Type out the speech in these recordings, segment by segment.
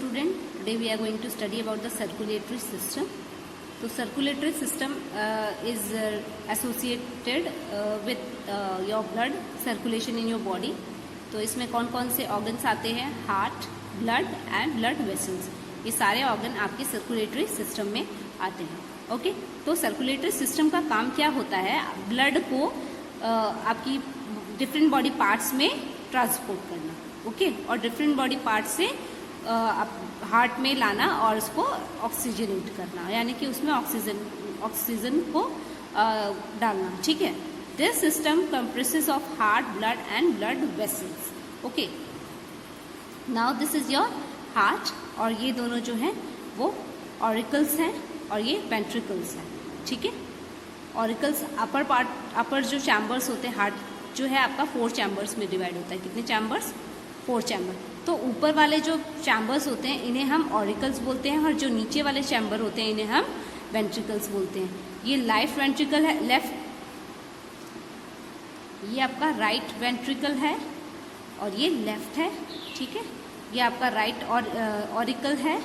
student, today we are going to study about the circulatory system. तो circulatory system is associated with your blood circulation in your body. तो इसमें कौन कौन से organs आते हैं? Heart, blood and blood vessels. ये सारे ऑर्गन आपके सर्कुलेटरी सिस्टम में आते हैं. ओके, तो सर्कुलेटरी सिस्टम का काम क्या होता है? ब्लड को आपकी डिफरेंट बॉडी पार्ट्स में ट्रांसपोर्ट करना. ओके, और डिफरेंट बॉडी पार्ट्स से हार्ट में लाना और उसको ऑक्सीजनेट करना, यानी कि उसमें ऑक्सीजन को डालना. ठीक है. This system compresses of heart, blood and blood vessels. Okay, now this is your heart, और ये दोनों जो हैं वो ऑरिकल्स हैं और ये वेंट्रिकल्स हैं. ठीक है. ऑरिकल्स अपर जो चैम्बर्स होते हैं, हार्ट जो है आपका 4 चैम्बर्स में डिवाइड होता है. कितने चैम्बर्स? 4 चैम्बर. तो ऊपर वाले जो चैम्बर्स होते हैं इन्हें हम ऑरिकल्स बोलते हैं, और जो नीचे वाले चैम्बर होते हैं इन्हें हम वेंट्रिकल्स बोलते हैं. ये लेफ्ट वेंट्रिकल है, ये आपका राइट वेंट्रिकल है और ये लेफ्ट है. ठीक है. ये आपका राइट ऑरिकल है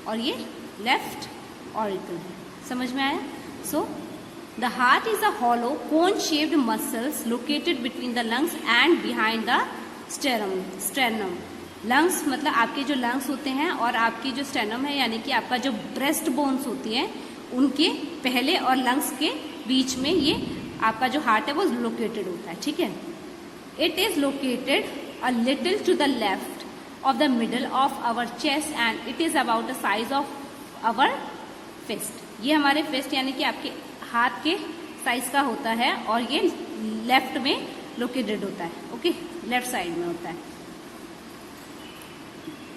और ये लेफ्ट ऑरिकल है. समझ में आया? So the heart is a hollow cone shaped muscles located between the lungs and behind the sternum. Lungs मतलब आपके जो लंग्स होते हैं और आपकी जो स्टेरनम है, यानी कि आपका जो ब्रेस्ट बोन्स होती हैं, उनके पहले और लंग्स के बीच में ये आपका जो हार्ट है वो लोकेटेड होता है. ठीक है. It is located a little to the left of the middle of our chest and it is about the size of our fist. ये हमारे फिस्ट यानी कि आपके हाथ के साइज का होता है और ये लेफ्ट में लोकेटेड होता है. ओके, लेफ्ट साइड में होता है.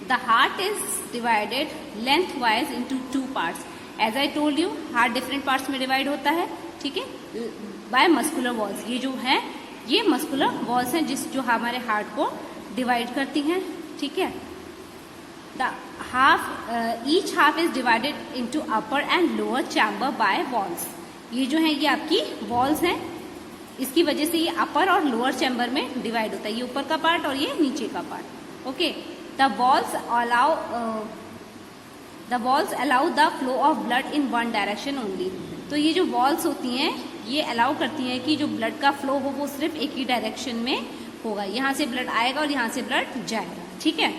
The heart is divided lengthwise into 2 parts. As I told you, heart different parts में डिवाइड होता है. ठीक है. By muscular walls. ये जो है ये मस्कुलर वॉल्स हैं जो हमारे हार्ट को डिवाइड करती हैं. ठीक है. The each half is divided into upper and lower chamber by walls. ये जो है ये आपकी वॉल्स हैं, इसकी वजह से ये अपर और लोअर चैम्बर में डिवाइड होता है. ये ऊपर का पार्ट और ये नीचे का part. Okay. The walls allow the flow of blood in one direction only. तो ये जो वॉल्स होती हैं ये अलाउ करती हैं कि जो ब्लड का फ्लो हो वो सिर्फ एक ही डायरेक्शन में होगा. यहाँ से ब्लड आएगा और यहाँ से ब्लड जाएगा. ठीक है.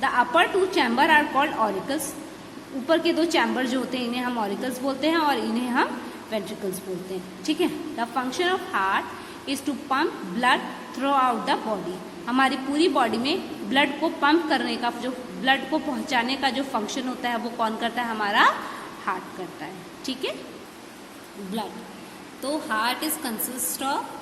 The upper 2 chamber are called auricles. ऊपर के 2 चैम्बर जो होते हैं इन्हें हम ऑरिकल्स बोलते हैं और इन्हें हम वेंट्रिकल्स बोलते हैं. ठीक है. The function of heart is to pump blood throughout the body. हमारी पूरी बॉडी में ब्लड को पंप करने का, जो ब्लड को पहुंचाने का जो फंक्शन होता है वो कौन करता है? हमारा हार्ट करता है. ठीक है. ब्लड. तो हार्ट इज कंसिस्ट ऑफ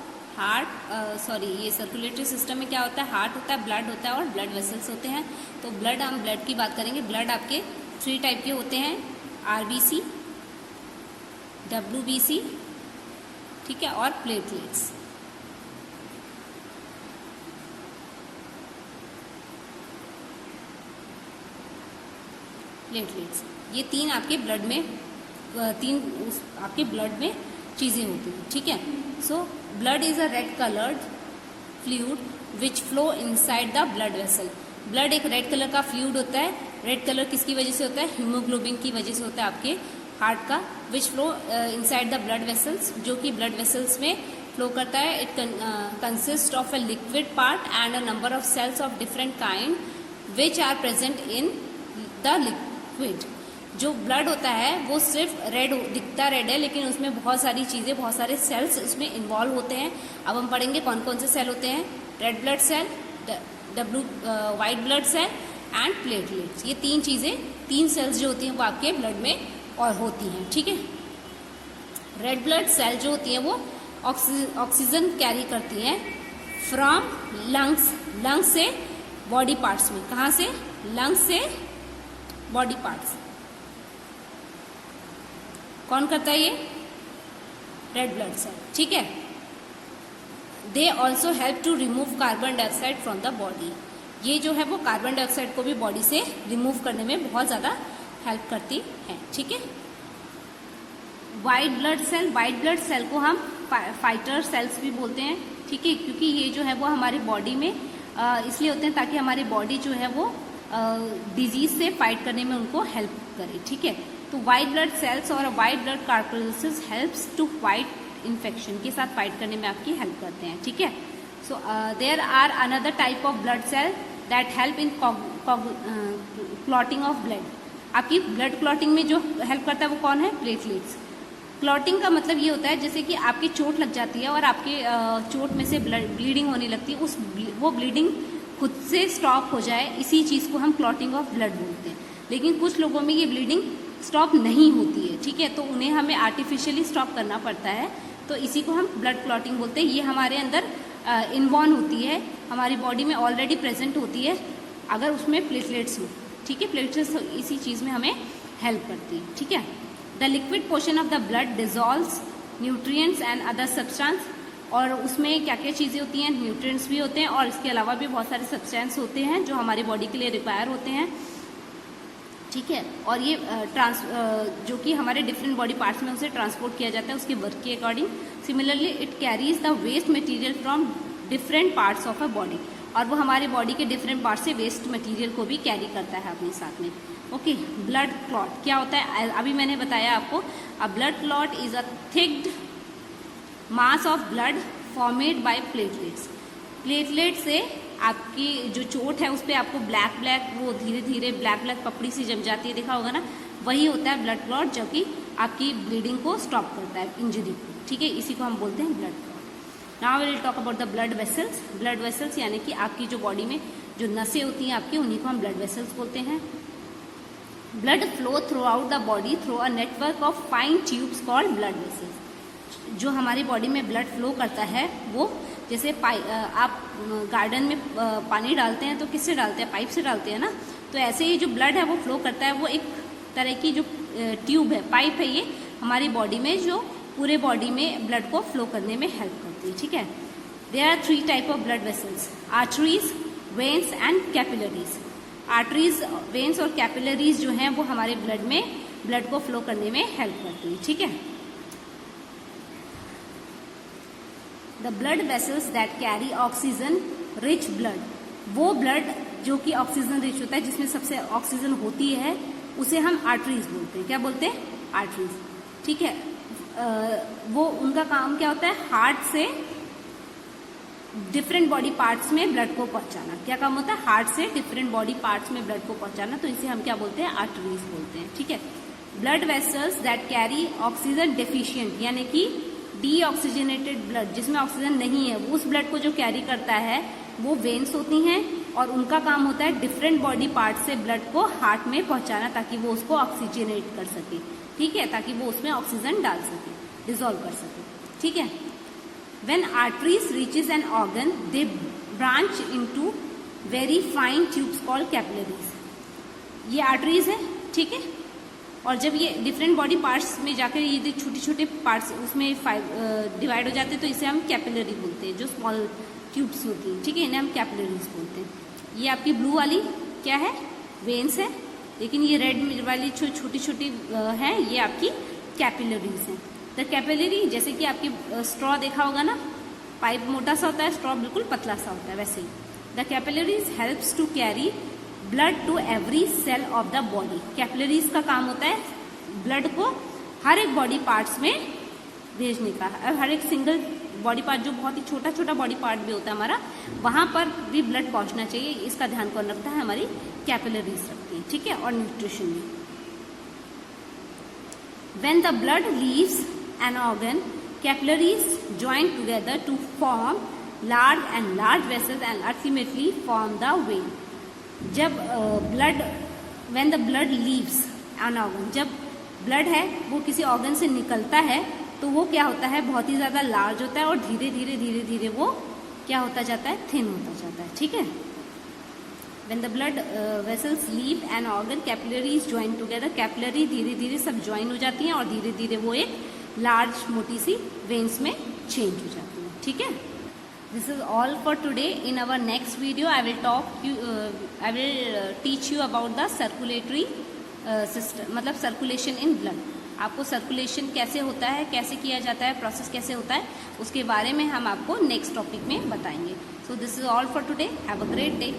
ये सर्कुलेटरी सिस्टम में क्या होता है? हार्ट होता है, ब्लड होता है और ब्लड वेसल्स होते हैं. तो ब्लड, हम ब्लड की बात करेंगे. ब्लड आपके 3 टाइप के होते हैं, आरबीसी, डब्ल्यूबीसी, ठीक है, और प्लेटलेट्स. ये 3 आपके ब्लड में आपके ब्लड में चीजें होती हैं. ठीक है. So blood is a red coloured fluid which flow inside the blood vessel. Blood एक रेड कलर का फ्लूइड होता है. रेड कलर किसकी वजह से होता है? हीमोग्लोबिन की वजह से होता है आपके हार्ट का. Which flow inside the blood vessels, जो कि ब्लड वेसल्स में फ्लो करता है. It consist of a liquid part and a number of cells of different kind which are present in the liquid. जो ब्लड होता है वो सिर्फ रेड दिखता रेड है, लेकिन उसमें बहुत सारी चीजें, बहुत सारे सेल्स उसमें इन्वॉल्व होते हैं. अब हम पढ़ेंगे कौन कौन से सेल होते हैं. Red blood cell, white blood cell and platelets. ये 3 चीजें, 3 सेल्स जो होती हैं वो आपके ब्लड में और होती हैं. ठीक है. रेड ब्लड सेल जो होती हैं वो ऑक्सीजन कैरी करती हैं फ्रॉम लंग्स से बॉडी पार्ट्स में. कहाँ से? लंग्स से बॉडी पार्ट्स. कौन करता है ये? Red blood cell. ठीक है. They also help to remove carbon dioxide from the body. ये जो है वो कार्बन डाइऑक्साइड को भी बॉडी से रिमूव करने में बहुत ज़्यादा हेल्प करती है. ठीक है. व्हाइट ब्लड सेल को हम फाइटर सेल्स भी बोलते हैं. ठीक है, क्योंकि ये जो है वो हमारी बॉडी में इसलिए होते हैं ताकि हमारी बॉडी जो है वो डिजीज से फाइट करने में उनको हेल्प करे, ठीक है। तो वाइट ब्लड सेल्स और white blood corpuscles helps to fight infection, के साथ फाइट करने में आपकी हेल्प करते हैं, ठीक है। So there are another type of blood cell that help in clotting of blood. आपकी ब्लड क्लॉटिंग में जो हेल्प करता है वो कौन है? प्लेटलेट्स। क्लॉटिंग का मतलब ये होता है जैसे कि आपकी चोट लग जाती है और आपके चोट में से ब्लीडिंग होने लगती है, वो ब्लीडिंग खुद से स्टॉप हो जाए, इसी चीज़ को हम क्लॉटिंग ऑफ ब्लड बोलते हैं। लेकिन कुछ लोगों में ये ब्लीडिंग स्टॉप नहीं होती है, ठीक है, तो उन्हें हमें आर्टिफिशियली स्टॉप करना पड़ता है, तो इसी को हम ब्लड क्लॉटिंग बोलते हैं। ये हमारे अंदर इन्वॉल्व होती है, हमारी बॉडी में ऑलरेडी प्रेजेंट होती है अगर उसमें प्लेटलेट्स हो, ठीक है। प्लेटलेट्स इसी चीज़ में हमें हेल्प करती है, ठीक है। The liquid portion of the blood dissolves nutrients and other substance, और उसमें क्या क्या चीज़ें होती हैं? न्यूट्रिएंट्स भी होते हैं और इसके अलावा भी बहुत सारे सब्सटेंस होते हैं जो हमारी बॉडी के लिए रिक्वायर होते हैं, ठीक है। और ये जो कि हमारे डिफरेंट बॉडी पार्ट्स में उसे ट्रांसपोर्ट किया जाता है उसके वर्क के according. Similarly it carries the waste material from different parts of a body, और वो हमारे बॉडी के डिफरेंट पार्ट से वेस्ट मटेरियल को भी कैरी करता है अपने साथ में, ओके। ब्लड क्लॉट क्या होता है? अभी मैंने बताया आपको, a blood clot is a thick mass of blood formed by platelets. Platelet से आपकी जो चोट है उस पर आपको ब्लैक वो धीरे धीरे ब्लैक पपड़ी सी जम जाती है, देखा होगा ना, वही होता है ब्लड क्लॉट, जो कि आपकी ब्लीडिंग को स्टॉप करता है, इंजरी को, ठीक है। इसी को हम बोलते हैं blood clot. Now we will talk about the blood vessels. Blood vessels यानी कि आपकी जो बॉडी में जो नसें होती हैं आपकी, उन्हीं को हम ब्लड वेसल्स बोलते हैं। Blood flow through out the body through a network of fine tubes called blood vessels. जो हमारी बॉडी में ब्लड फ्लो करता है वो जैसे आप गार्डन में पानी डालते हैं तो किससे डालते हैं? पाइप से डालते हैं ना। तो ऐसे ही जो ब्लड है वो फ्लो करता है, वो एक तरह की जो ट्यूब है, पाइप है, ये हमारी बॉडी में जो पूरे बॉडी में ब्लड को फ्लो करने में हेल्प करती है, ठीक है। There are 3 type of blood vessels, arteries, veins and capillaries. Arteries, veins और कैपिलरीज जो हैं वो हमारे ब्लड में ब्लड को फ्लो करने में हेल्प करती है, ठीक है। The blood vessels that carry oxygen rich blood, वो ब्लड जो कि ऑक्सीजन रिच होता है, जिसमें सबसे ऑक्सीजन होती है, उसे हम आर्टरीज बोलते हैं। क्या बोलते हैं? आर्टरीज, ठीक है। वो उनका काम क्या होता है? हार्ट से डिफरेंट बॉडी पार्ट्स में ब्लड को पहुंचाना। क्या काम होता है? हार्ट से डिफरेंट बॉडी पार्ट्स में ब्लड को पहुंचाना, तो इसे हम क्या बोलते हैं? आर्टरीज बोलते हैं, ठीक है। Blood vessels that carry oxygen deficient यानी कि डीऑक्सीजनेटेड ब्लड, जिसमें ऑक्सीजन नहीं है, उस ब्लड को जो कैरी करता है वो वेन्स होती हैं, और उनका काम होता है डिफरेंट बॉडी पार्ट से ब्लड को हार्ट में पहुंचाना, ताकि वो उसको ऑक्सीजनेट कर सके, ठीक है, ताकि वो उसमें ऑक्सीजन डाल सके, डिजोल्व कर सके, ठीक है। When arteries reaches an organ they branch into very fine tubes called capillaries. ये आर्टरीज है, ठीक है। और जब ये डिफरेंट बॉडी पार्ट्स में जाकर ये छोटे छोटे पार्ट्स उसमें डिवाइड हो जाते हैं, तो इसे हम कैपिलरी बोलते हैं, जो स्मॉल ट्यूब्स होती हैं, ठीक है, इन्हें हम कैपिलरीज बोलते हैं। ये आपकी ब्लू वाली क्या है? वेन्स है, लेकिन ये रेड वाली छोटी छोटी है, ये आपकी कैपिलरीज हैं। द कैपिलरी, जैसे कि आपकी स्ट्रॉ देखा होगा ना, पाइप मोटा सा होता है, स्ट्रॉ बिल्कुल पतला सा होता है, वैसे ही the capillaries helps to carry blood to every cell of the body. Capillaries का काम होता है ब्लड को हर एक बॉडी पार्ट्स में भेजने का। हर एक सिंगल बॉडी पार्ट, जो बहुत ही छोटा छोटा बॉडी पार्ट भी होता है हमारा, वहां पर भी ब्लड पहुंचना चाहिए, इसका ध्यान कौन रखता है? हमारी कैपिलरीज रखती है, ठीक है। और न्यूट्रिशन में when the blood leaves an organ, capillaries join together to form large vessels and ultimately form the vein. जब when the blood leaves an organ, जब ब्लड है वो किसी ऑर्गन से निकलता है, तो वो क्या होता है? बहुत ही ज्यादा लार्ज होता है, और धीरे धीरे वो क्या होता जाता है? थिन होता जाता है, ठीक है। When the blood vessels leave an organ, capillaries join together. Capillary धीरे धीरे सब ज्वाइन हो जाती हैं, और धीरे धीरे वो एक लार्ज मोटी सी वेन्स में चेंज हो जाती है, ठीक है। This is all for today. In our next video, I will teach you about the circulatory system, मतलब सर्कुलेशन इन ब्लड। आपको सर्कुलेशन कैसे होता है, कैसे किया जाता है, प्रोसेस कैसे होता है, उसके बारे में हम आपको नेक्स्ट टॉपिक में बताएंगे। So this is all for today. Have a great day.